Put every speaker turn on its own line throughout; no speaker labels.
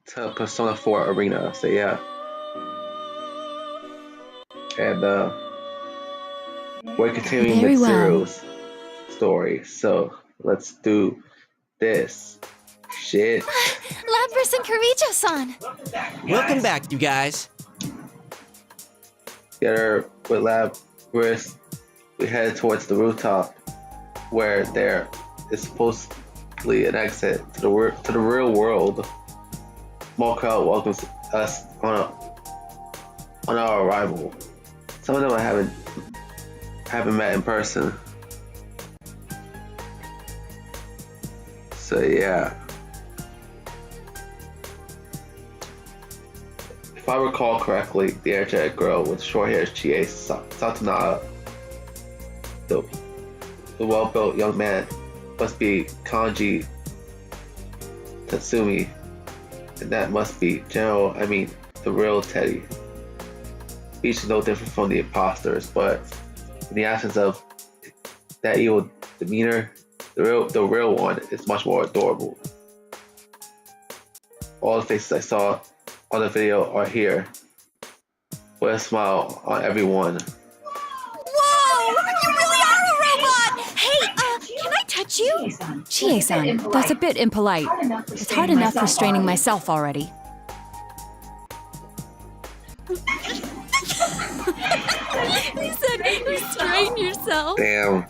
to Persona 4 Arena. So yeah, and we're continuing with
Very well.
Zero's story. So let's do this shit.
Lapras and Karicha-san!
Welcome back, you guys.
Together with Lapras, we head towards the rooftop, where there is supposedly an exit to the real world. Small crowd welcomes us on our arrival. Some of them I haven't met in person. So yeah. If I recall correctly, the energetic girl with short hair is Chie Satonara. The well-built young man must be Kanji Tatsumi, and that must be the real Teddy. Each is no different from the imposters, but in the absence of that evil demeanor, the real one is much more adorable. All the faces I saw on the video are here, with a smile on everyone.
Whoa! You really are a robot! Hey, can I touch you?
Chie-san, that's a bit impolite. It's hard enough restraining myself already.
You said restrain yourself.
Damn,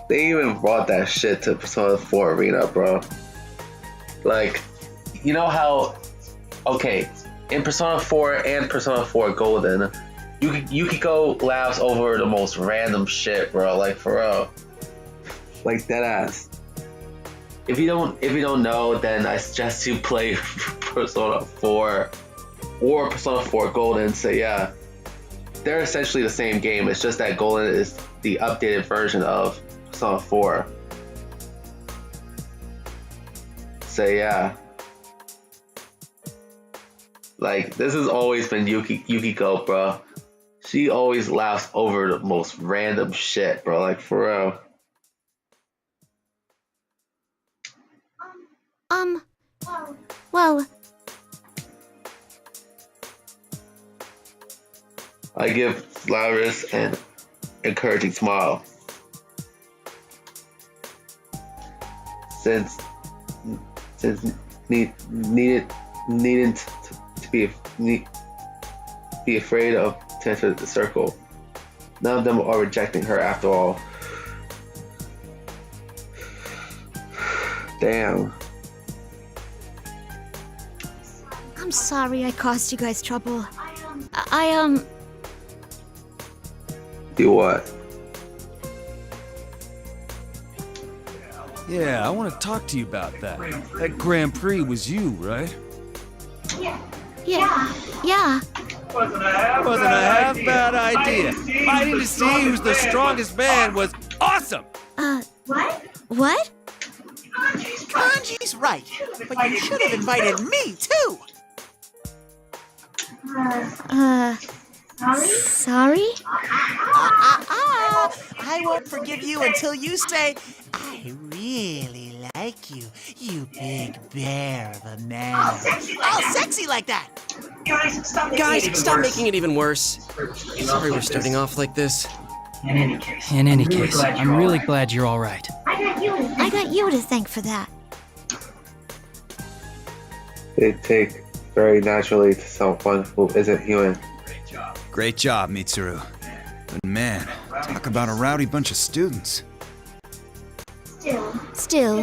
they even brought that shit to Persona 4 Arena, bro. Like, you know how, okay, in Persona 4 and Persona 4 Golden, you could go laughs over the most random shit, bro. Like, for real. Like, dead ass. If you don't know, then I suggest you play Persona 4 or Persona 4 Golden. So yeah, they're essentially the same game. It's just that Golden is the updated version of Persona 4. So yeah, like, this has always been Yukiko, bro. She always laughs over the most random shit, bro. Like, for real.
Well,
I give Laris an encouraging smile. Since needn't to be afraid of to enter the circle. None of them are rejecting her after all. Damn.
I'm sorry I caused you guys trouble.
Do what?
Yeah, I want to talk to you about that. That Grand Prix was you, right?
Yeah.
Wasn't a half bad idea. Fighting to see who's the strongest man was awesome!
What?
Kanji's right, but you should have invited me, too!
Sorry?
I won't forgive you until you say, I really like you, you big bear of a man. All sexy like that!
Guys, stop making it even worse. Sorry we're starting off like this.
In any case, I'm really glad you're all right.
I got you to thank for that.
They take very naturally to someone who isn't human.
Great job, Mitsuru. But man, talk about a rowdy bunch of students.
Still,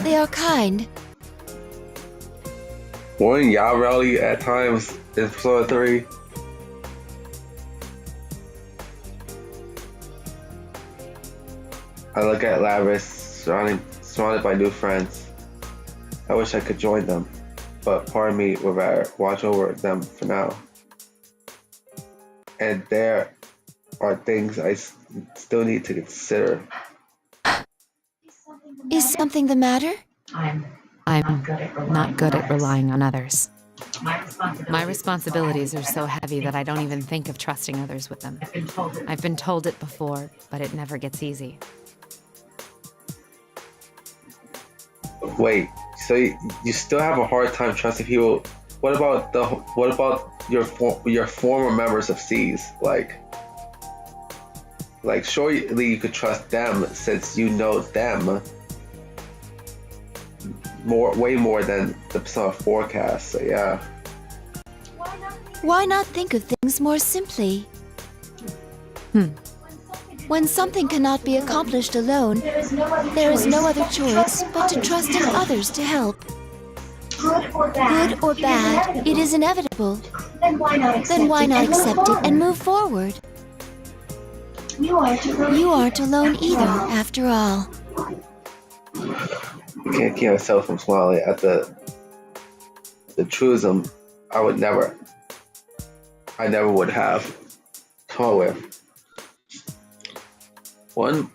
they are kind.
One Yao rally at times in Persona 3. I look at Laris surrounded by new friends. I wish I could join them, but part of me would rather watch over them for now. And there are things I still need to consider.
Is something the matter?
I'm not good at relying on others. My responsibilities are so heavy that I don't even think of trusting others with them. I've been told it before, but it never gets easy.
Wait, so you still have a hard time trusting people what about your former members of C's? Like surely you could trust them since you know them way more than the Persona 4 cast. So yeah.
Why not think of things more simply? When something cannot be accomplished alone, there is no other choice but to trust in others to help. Good or bad, it is inevitable. Then why not accept it and move forward? You aren't alone either, after all.
I can't keep myself from smiling at the truism I never would have come up with. One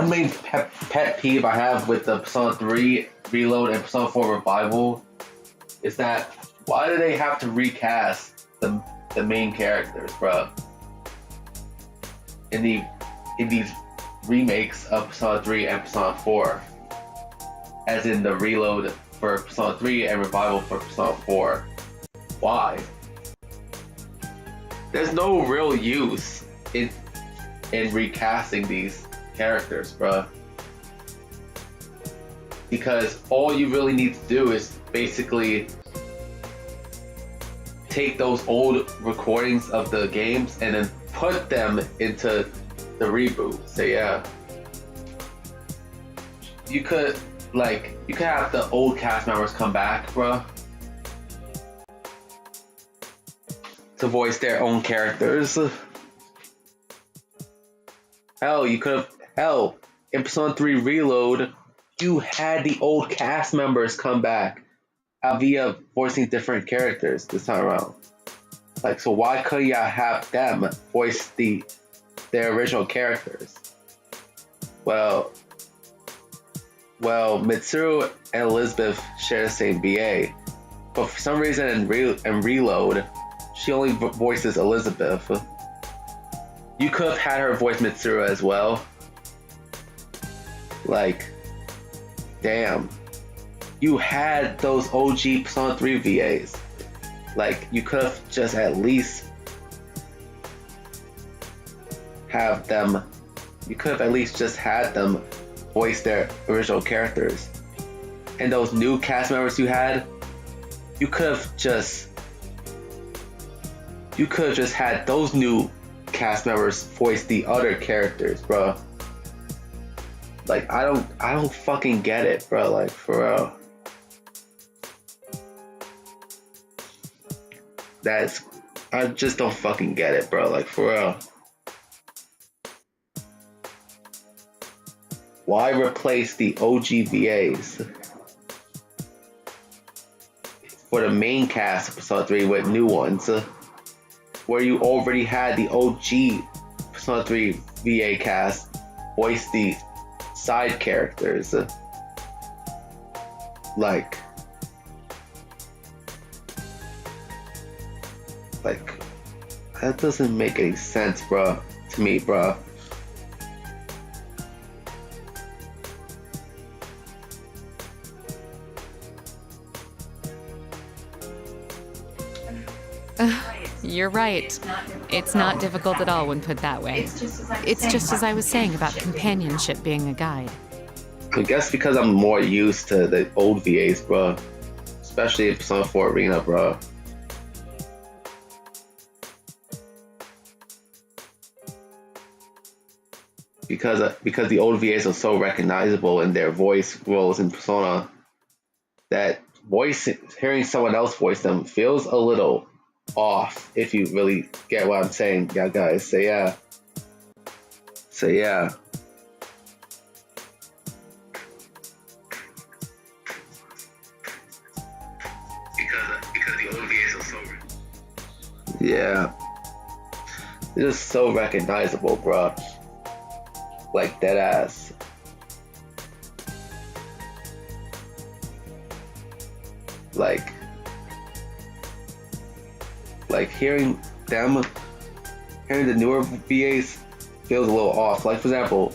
main pet peeve I have with the Persona 3 Reload and Persona 4 Revival is that why do they have to recast the main characters, bruh? In these remakes of Persona 3 and Persona 4, as in the Reload for Persona 3 and Revival for Persona 4. Why? There's no real use in recasting these characters, bruh. Because all you really need to do is basically take those old recordings of the games and then put them into the reboot. So yeah, you could have the old cast members come back, bruh, to voice their own characters. Hell, in Persona 3 Reload, you had the old cast members come back via voicing different characters this time around. Like, so why couldn't y'all have them voice their original characters? Well, Mitsuru and Elizabeth share the same BA, but for some reason in Reload, she only voices Elizabeth. You could have had her voice Mitsuru as well. Like, damn. You had those OG Persona 3 VAs. Like, you could have just at least had them voice their original characters. And those new cast members you had, you could have just had those new cast members voice the other characters, bro. Like, I don't fucking get it, bro. Like, for real. I just don't fucking get it, bro. Like, for real. Why replace the OG VAs for the main cast of Persona 3 with new ones, where you already had the OG Persona 3 VA cast voice the side characters? Like that doesn't make any sense, bro, to me, bro.
You're right. It's not difficult at all when put that way. It's just as I was saying about companionship being a guide.
I guess because I'm more used to the old VAs, bro. Especially in Persona 4 Arena, bro. Because the old VAs are so recognizable in their voice roles in Persona, that hearing someone else voice them feels a little off, if you really get what I'm saying, yeah, guys. So yeah. Because the old VAs are so, yeah, they're just so recognizable, bro. Like, dead ass. Like hearing the newer VAs feels a little off. Like, for example,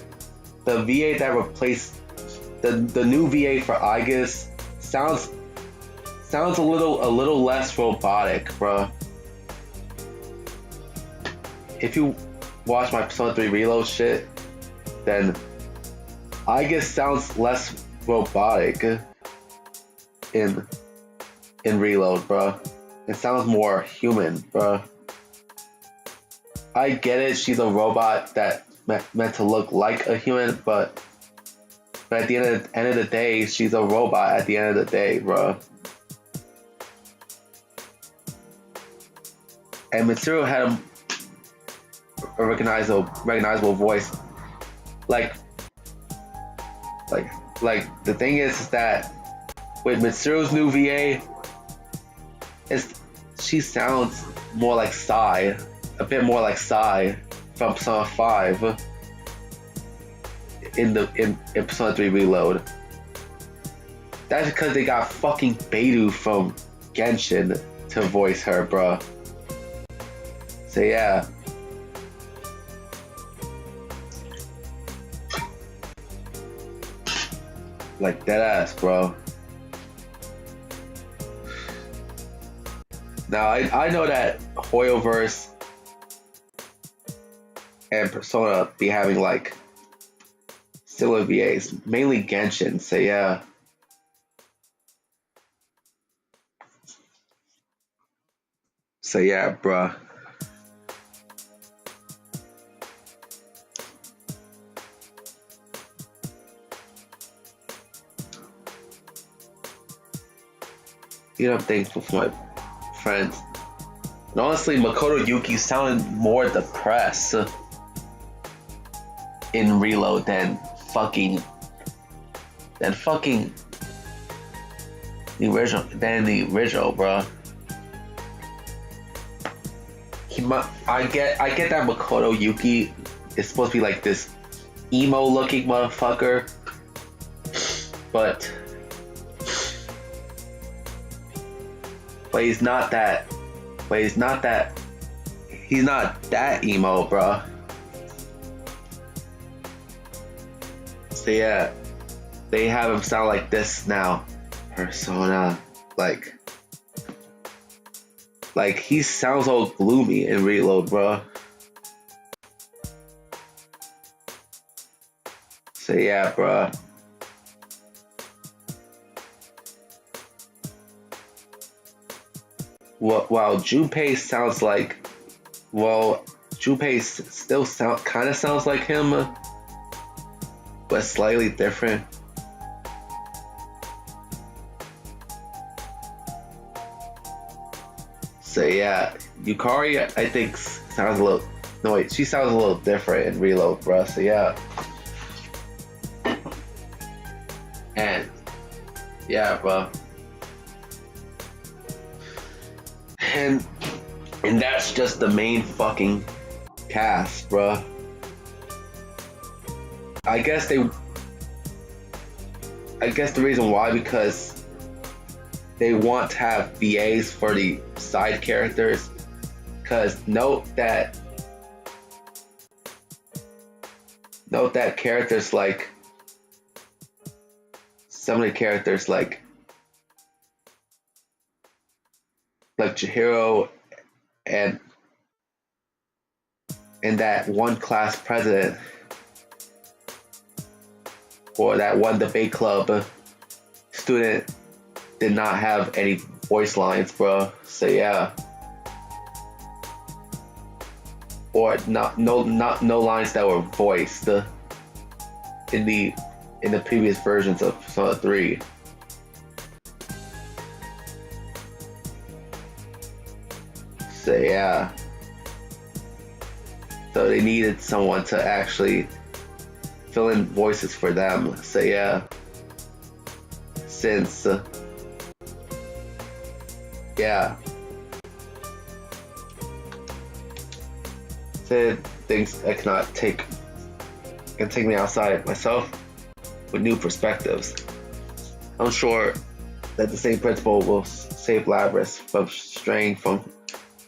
the VA that replaced the new VA for Aegis sounds sounds a little less robotic, bruh. If you watch my Persona 3 Reload shit, then I guess sounds less robotic in Reload, bruh. It sounds more human, bruh. I get it, she's a robot that meant to look like a human, but at the end of the day, she's a robot at the end of the day, bruh. And Mitsuru had a recognizable voice. Like the thing is that with Mitsuru's new VA, she sounds more like Sai, a bit more like Sai from Persona 5 in Persona 3 Reload. That's because they got fucking Beidou from Genshin to voice her, bruh. So yeah. Like deadass, bro. Now I know that Hoyoverse and Persona be having like similar VAs, mainly Genshin. So yeah. So yeah, bruh. You know, I'm thankful for my friends. And honestly, Makoto Yuki sounded more depressed in Reload than fucking the original, bro. I get that Makoto Yuki is supposed to be like this emo looking motherfucker, but he's not that. He's not that emo, bro. So yeah, they have him sound like this now. Persona, like he sounds all gloomy in Reload, bro. So yeah, bro. While Junpei sounds like, Junpei still kind of sounds like him, but slightly different. So yeah, Yukari I think sounds a little, no wait, she sounds a little different in Reload, bro. So yeah, and yeah, bro. And that's just the main fucking cast, bruh. I guess the reason why, because they want to have VAs for the side characters. Because note that characters like some of the characters like Chihiro and that one class president or that one debate club student did not have any voice lines, bro. So yeah, or no lines that were voiced in the previous versions of Persona 3. So yeah, so they needed someone to actually fill in voices for them. So yeah, since yeah, said things I cannot take can take me outside myself with new perspectives. I'm sure that the same principle will save Labrys from straying from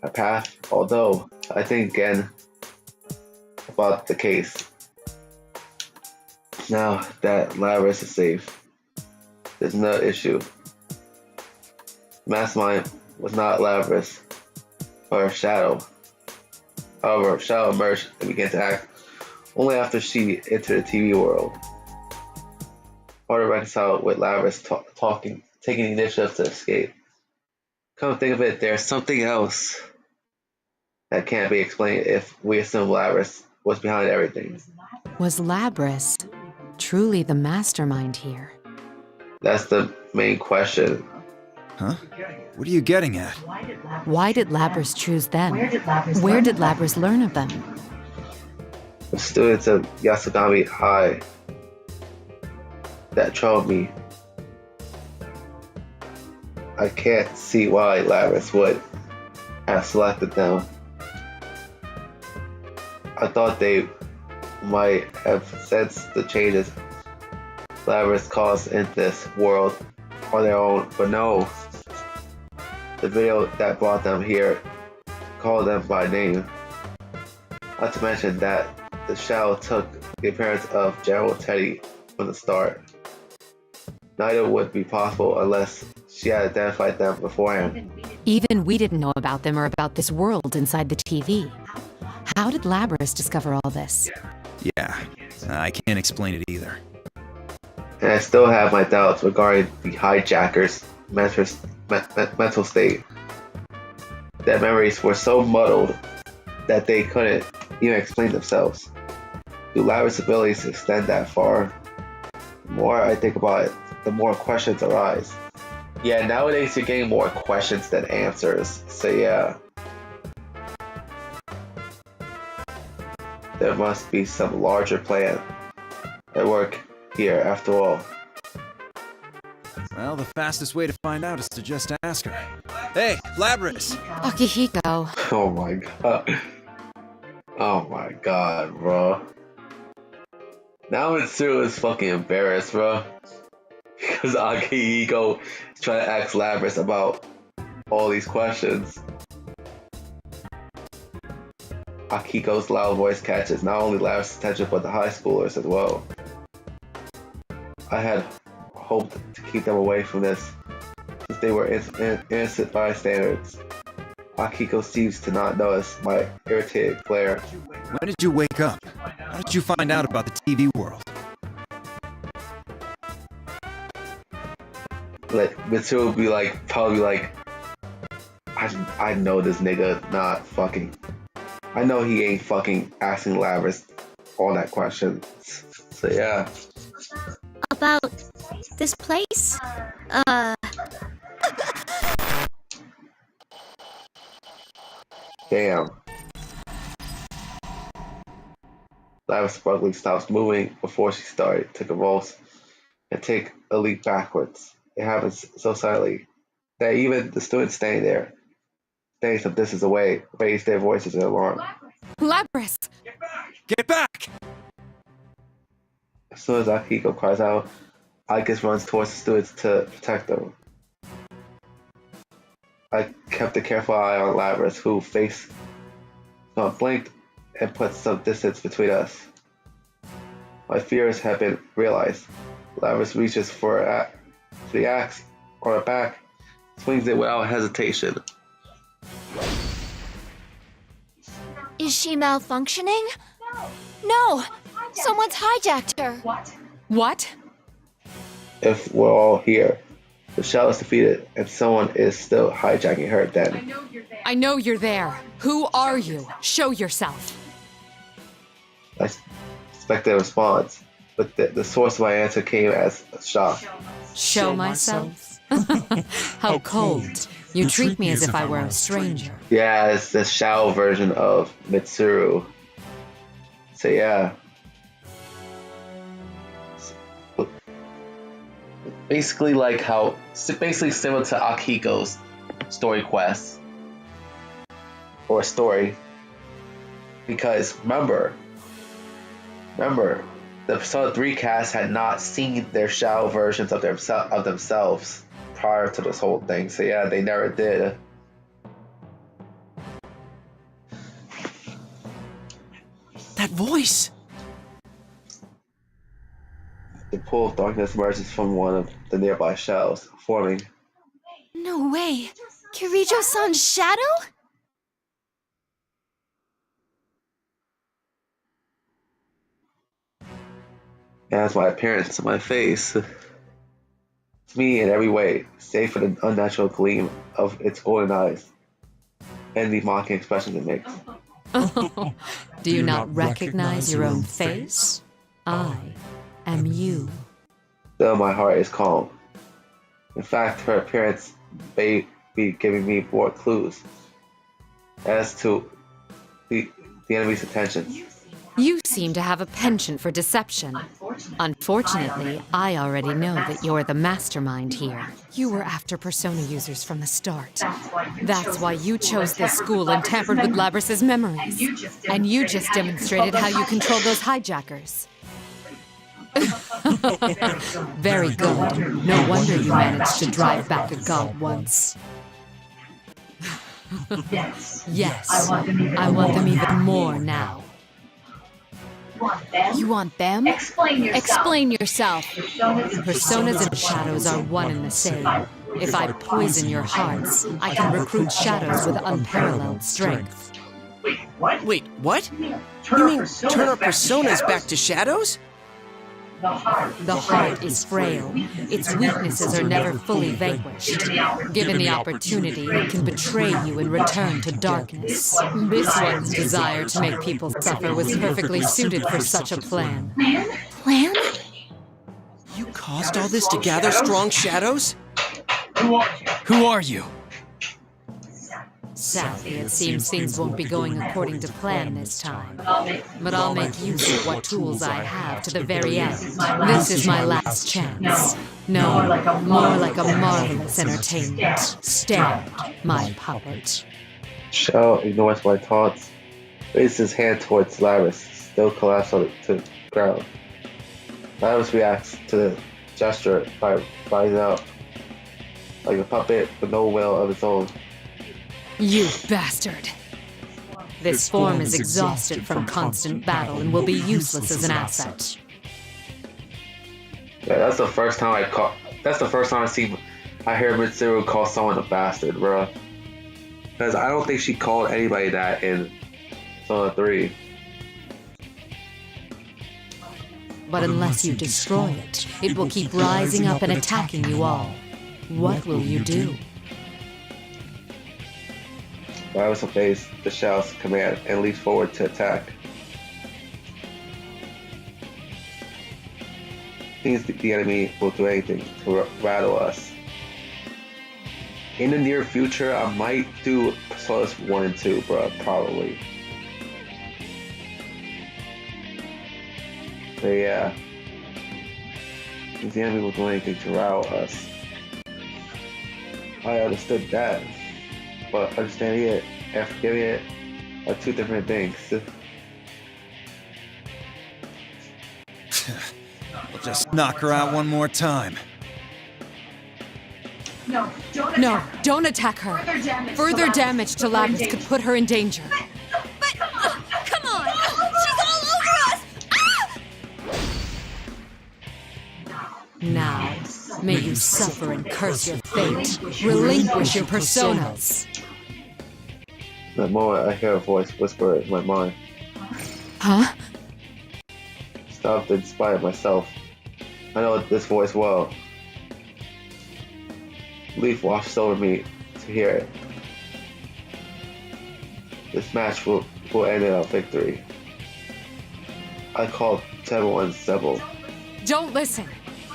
a path, although I think again about the case. Now that Labrys is safe, there's no issue. Mastermind was not Lazarus or Shadow. However, Shadow emerged and began to act only after she entered the TV world. Harder reconciled with Lazarus taking the initiative to escape. Come to think of it, there's something else that can't be explained if we assume Lazarus was behind everything.
Was Labris truly the mastermind here?
That's the main question.
Huh? What are you getting at?
Why did Labris choose them? Where did Labris learn of them?
The students of Yasogami High that troubled me. I can't see why Lazarus would have selected them. I thought they might have sensed the changes Lazarus caused in this world on their own, but no. The video that brought them here called them by name. Not to mention that the Shadow took the appearance of General Teddy from the start. Neither would be possible unless she had identified them beforehand.
Even we didn't know about them or about this world inside the TV. How did Labris discover all this?
Yeah, I can't explain it either.
And I still have my doubts regarding the hijackers' mental state. Their memories were so muddled that they couldn't even explain themselves. Do Lazarus' abilities extend that far? The more I think about it, the more questions arise. Yeah, nowadays you're getting more questions than answers, so yeah. There must be some larger plan at work here after all.
Well, the fastest way to find out is to just ask her. Hey, Labris!
Akihiko.
Oh my god. Oh my god, bro. Now Mitsuru is fucking embarrassed, bro. Because Akihiko is trying to ask Labris about all these questions. Akihiko's loud voice catches not only Labris' attention but the high schoolers as well. I had hoped to keep them away from this, since they were innocent bystanders. Akihiko seems to not notice my irritated glare.
When did you wake up? How did you find out about the TV world?
Like, Mitsuru would be like, probably like, I know this nigga not fucking, I know he ain't fucking asking Labris all that questions. So yeah.
About this place?
Damn. Labris abruptly stops moving before she started to convulse and take a leap backwards. It happens so silently that even the students standing there, standing some distance away, raise their voices in alarm.
Labris!
Get back!
As soon as Akihiko cries out, Aikus runs towards the students to protect them. I kept a careful eye on Labris, who blinked and put some distance between us. My fears have been realized. Labris reaches for the axe on her back, swings it without hesitation.
Is she malfunctioning? No! Someone's hijacked her!
What?
If we're all here, the Shadow is defeated, and someone is still hijacking her, then
I know you're there. Who are you? Show yourself.
I expected a response, but the source of my answer came as a shock.
Show myself? How cold. You treat me as if I were a stranger.
Yeah, it's the Shadow version of Mitsuru. So yeah. Basically like how, basically similar to Akihiko's story quest. Or story. Because remember, the Persona 3 cast had not seen their Shadow versions of themselves prior to this whole thing. So yeah, they never did.
That voice!
The pool of darkness emerges from one of the nearby shadows, forming.
No way! Kirijo-san's shadow?
As my appearance, my face. It's me in every way, save for the unnatural gleam of its golden eyes and the mocking expressions it makes.
Do you not recognize your own face? I am you.
Still, my heart is calm. In fact, her appearance may be giving me more clues as to the enemy's intentions.
You seem to have a penchant for deception. Unfortunately, I already know that you're the mastermind here. You were after Persona users from the start. That's why you chose this school and tampered with Labrys's memories. And you just demonstrated how you controlled those hijackers. Very good. No wonder you managed to drive back a god once. Yes, I want them even more now. You want them? Explain yourself. Personas and shadows are one and the same. If I poison your hearts, I can recruit shadows with unparalleled strength.
Wait, what? You mean turn our personas back to shadows?
The heart is frail. Its weaknesses are never fully vanquished. Given the opportunity, it can betray you and return to darkness. This one's desire to make people suffer was perfectly suited for such a plan.
Plan?
You caused all this to gather strong shadows?
Who are you?
Sadly, it seems things won't be going according to plan this time. But I'll make use of what tools I have to the very end. This is my last chance. No, more like a marvelous entertainment. Stand, my puppet.
Shao ignores my taunts, raises his hand towards Labrys, still collapsed to the ground. Labrys reacts to the gesture by rising up, like a puppet with no will of its own.
You bastard! This form is exhausted from constant battle and will be useless as an asset.
Yeah, that's the first time I hear Mitsuru call someone a bastard, bro. Because I don't think she called anybody that in Persona 3.
But unless you destroy it, it will keep rising up and attacking you all. What will you do?
Labrys obeys the Shao's command and leaps forward to attack. Seems the enemy will do anything to rattle us. In the near future, I might do Personas 1 and 2, bro, probably. But yeah. Seems the enemy will do anything to rattle us. I understood that. But understanding it and forgiving it are two different things.
We'll just knock her out one more time.
No, don't attack her. Further damage to Labrys could put her in danger.
But, come on! She's all over us! Ah!
Now, may you suffer and curse your fate. Relinquish your personas.
The moment I hear a voice whisper in my mind,
Huh?
stopped in spite of myself. I know this voice well. Leaf washes over me to hear it. This match will end in our victory. I called to everyone Sebel.
Don't listen.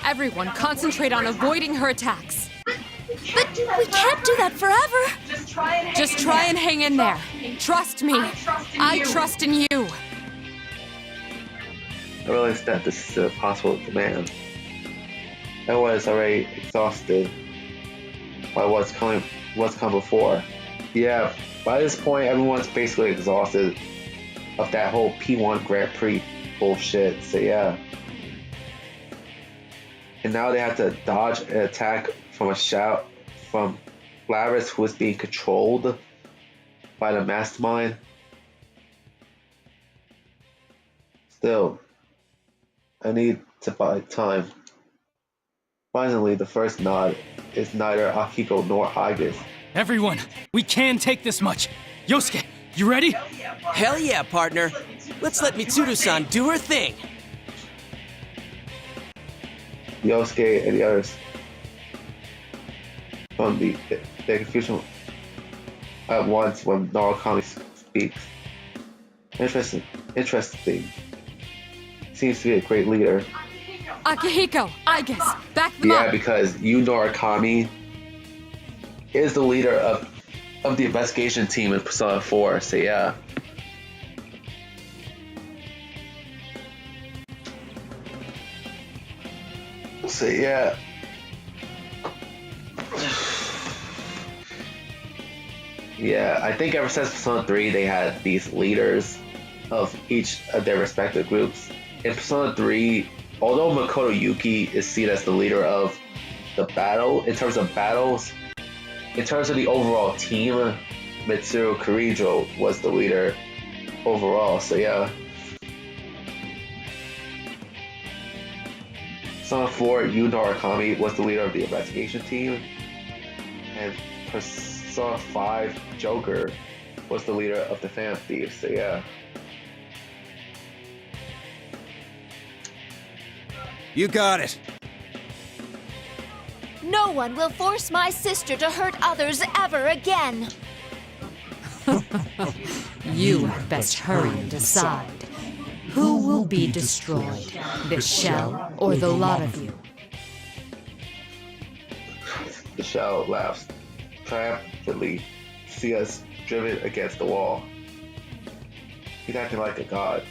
Everyone concentrate on avoiding her attacks.
But we can't do that forever!
Just try and hang in there. Trust me. I trust in you.
I realized that this is an impossible demand. Everyone is already exhausted by what's come before. Yeah, by this point, everyone's basically exhausted of that whole P1 Grand Prix bullshit. So yeah. And now they have to dodge an attack from a shout from Labrys, who is being controlled by the mastermind. Still, I need to buy time. Finally, the first nod is neither Akiko nor Aigis.
Everyone, we can take this much. Yosuke, you ready?
Hell yeah, partner. Let's let Mitsuru-san do her thing.
Yosuke and the others from the confusion at once when Narukami speaks. Interesting. Seems to be a great leader.
Akihiko, Aigis, back them
Yeah,
up.
because Yu Narukami is the leader of the investigation team in Persona 4, so yeah. So yeah. Yeah, I think ever since Persona 3 they had these leaders of each of their respective groups. In Persona 3, although Makoto Yuki is seen as the leader of the battle, in terms of battles, in terms of the overall team, Mitsuru Kirijo was the leader overall, so yeah. Persona 4, Yu Narukami was the leader of the investigation team, and Persona 5, Joker was the leader of the fan thieves, so yeah.
You got it.
No one will force my sister to hurt others ever again.
You had best hurry and decide. Who will be destroyed? This shell or the lot of you?
The shell laughs triumphantly to see us driven against the wall. He's acting like a god.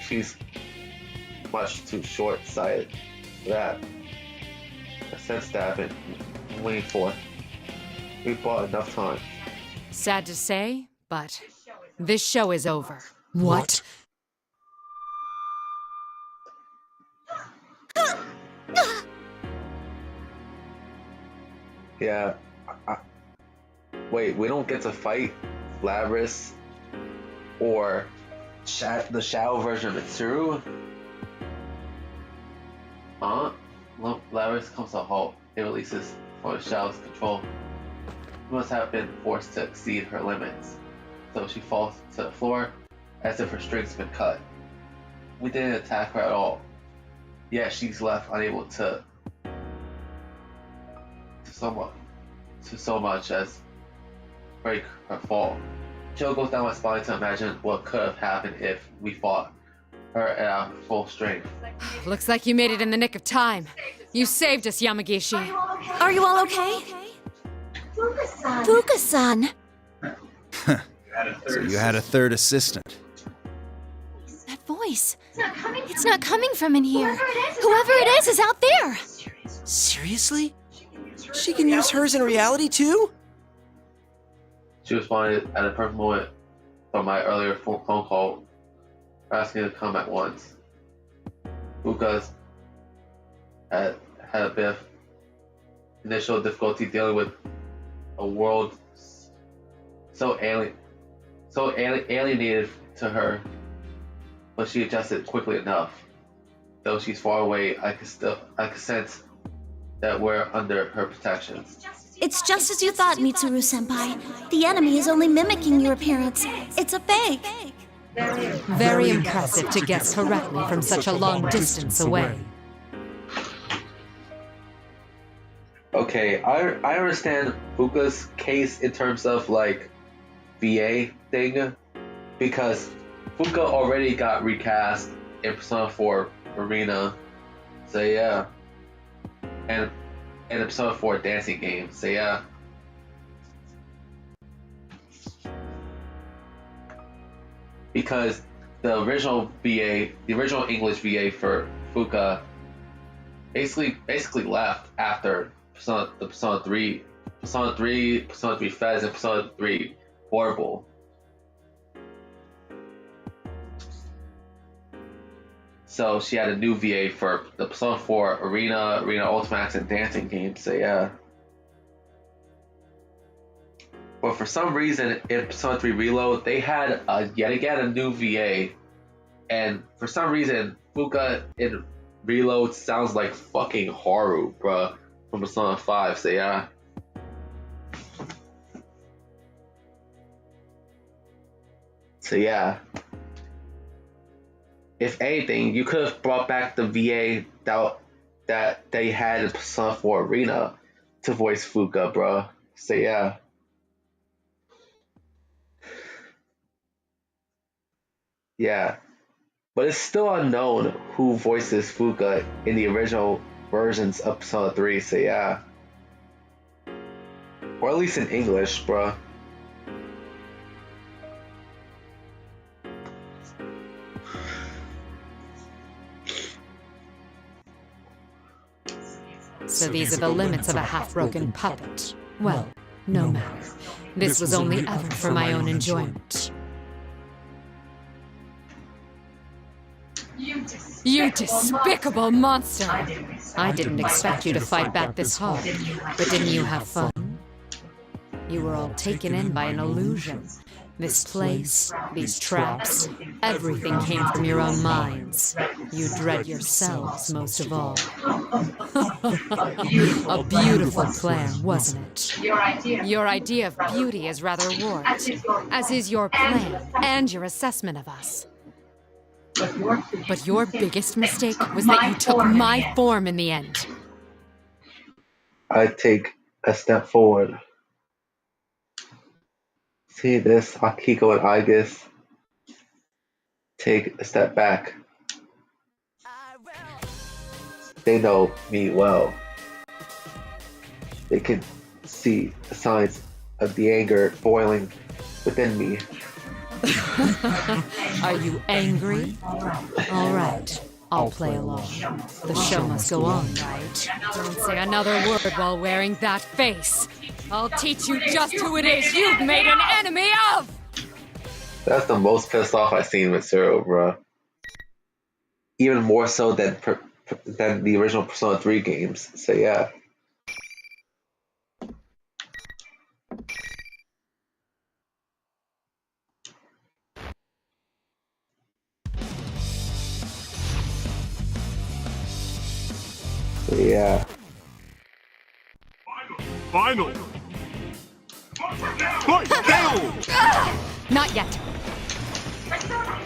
She's much too short-sighted for that. I sense that I've been waiting for. We bought enough time.
Sad to say, but this show is over. What?
Yeah. Wait, we don't get to fight Labrys or the Shadow version of Mitsuru? Huh? Labrys comes to a halt. It releases from the Shadow's control. She must have been forced to exceed her limits. So she falls to the floor as if her strings have been cut. We didn't attack her at all. Yet she's left unable to so much as break her fall. Chill goes down my spine to imagine what could have happened if we fought her at our full strength.
Looks like you made it in the nick of time. You saved us, Yamagishi.
Are you all okay? Fuka-san!
So you had a third assistant.
That voice. It's not coming from in here. Whoever it is out there.
Seriously? She can use hers in reality too?
She responded at a perfect moment from my earlier phone call, asking to come at once. Fuka's had a bit of initial difficulty dealing with a world so alienated to her, but she adjusted quickly enough. Though she's far away, I could sense that we're under her protection.
It's just as you thought, Mitsuru-senpai. The enemy is only mimicking your appearance. It's a fake.
Very impressive to guess correctly from such a long distance away.
Okay, I understand Fuka's case in terms of like VA thing, because Fuka already got recast in Persona 4 Arena, so yeah, and the Persona 4 dancing game, so yeah. Because the original English VA for Fuka basically left after Persona 3 Fez, and Persona 3 Horrible. So she had a new VA for the Persona 4 Arena Ultimax, and dancing game, so yeah. But for some reason in Persona 3 Reload, they had yet again a new VA, and for some reason Fuka in Reload sounds like fucking Haru, bruh, from Persona 5, so yeah. So yeah. If anything, you could have brought back the VA that they had in Persona 4 Arena to voice Fuka, bruh. So yeah. Yeah. But it's still unknown who voices Fuka in the original versions of Persona 3, so yeah. Or at least in English, bruh.
So these are the limits of a half-broken puppet. Well, no matter. This was only ever for my own enjoyment. You despicable monster! I didn't expect you to fight back this hard, but didn't you have fun? You were all taken in by an illusion. This place, these traps, everything came from your own minds. You dread yourselves most of all. A beautiful plan, wasn't it? Your idea of beauty is rather warped, as is your plan and your assessment of us. But your biggest mistake was that you took my form in the end.
I take a step forward. See this, Akiko and Aigis take a step back. They know me well. They can see the signs of the anger boiling within me.
Are you angry? All right, I'll play along. The show must go on, right? Don't say another word while wearing that face. I'll teach you just who it is you've made an enemy of!
That's the most pissed off I've seen with Zero, bro. Even more so than the original Persona 3 games, so yeah. So yeah.
Final! Fight! KO!
Not yet.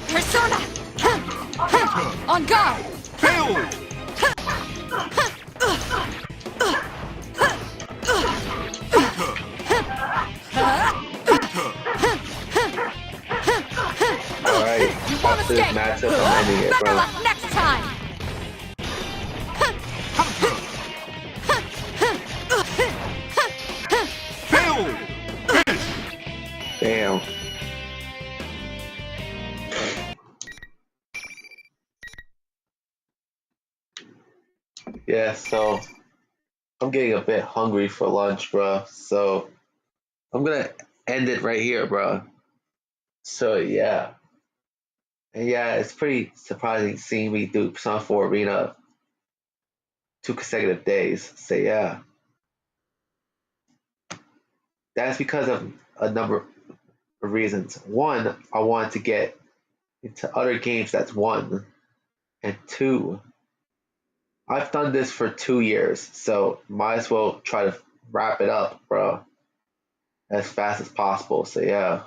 Persona! On guard!
KO!
Alright, after this matchup, I'm ending it,
Better
bro.
luck next time!
Damn. Yeah, so I'm getting a bit hungry for lunch, bro. So I'm gonna end it right here, bro. So yeah. And yeah, it's pretty surprising seeing me do Persona 4 Arena 2 consecutive days. So yeah. That's because of a number of reasons. One, I wanted to get into other games that's one. And two, I've done this for 2 years, so might as well try to wrap it up, bro, as fast as possible. So yeah.